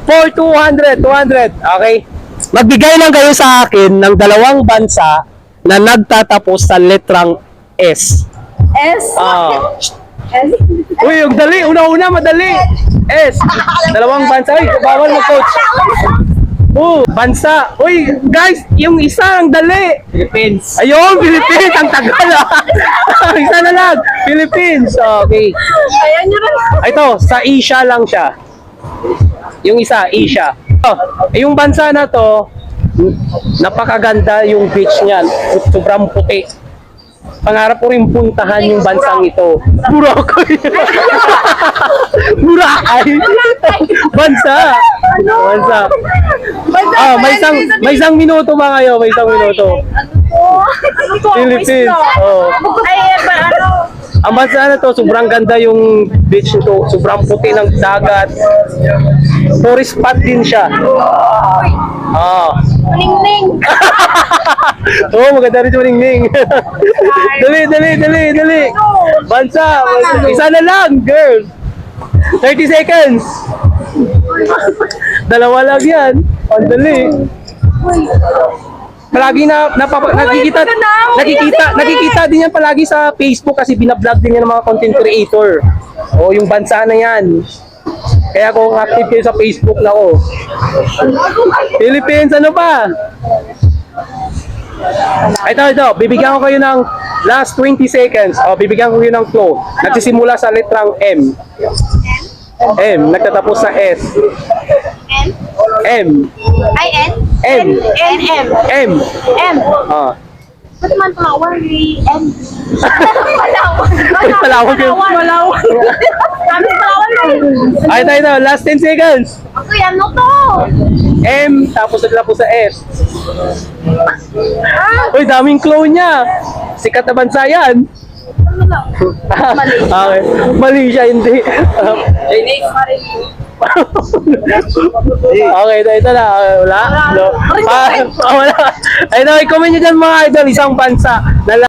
For 200. Okay? Magbigay lang kayo sa akin ng dalawang bansa na nagtatapos sa letrang S. S. S. Uy, yung dali. Una-una, madali. S. Dalawang bansa. Uy, bawal mo, coach. Bansa. Uy, guys, yung isa ang dali. Philippines. Ayun, Philippines. Ang tagal isa na lang. Philippines. Okay. Ayan yun. Ito, sa Asia lang siya. Yung isa, Asia. Yung bansa na to, napakaganda yung beach niyan. Sobrang puti. Pangarap ko rin puntahan yung bansang ito. Boracay. Boracay. Bansa. May isang minuto ba kayo? May isang minuto. Philippines. Ay, ano? Ang bansa na to, sobrang ganda yung beach nito. Sobrang puti ng dagat. Tourist spot din siya. Ning-ning. Maganda rin yung ning-ning. Dali. Bansa. Isa na lang, girl. 30 seconds. Dalawa lang yan. Ang dali. Palagi nakikita din yan palagi sa Facebook kasi binablog din yan ng mga content creator. Yung bansa na yan. Kaya kung active kayo sa Facebook na ko. Philippines, ano pa? Ito. Bibigyan ko kayo ng last 20 seconds. Bibigyan ko kayo ng clue. Nagsisimula sa letrang M. M. Nagtatapos sa S. M. Ay, N? M. N, M. M. M. Ba't naman flower? M. Palawan. Palawan. Kami palawan na. Ito. Last 10 seconds. Ako yan, ano to? M. Tapos nagtatapos sa S. Uy, daming clone niya. Sikat na bansa yan. Okay. Mali siya, hindi. Chinese. Okay, ito na. Wala? No. Wala. Ito, i-comment nyo dyan mga idol, isang bansa na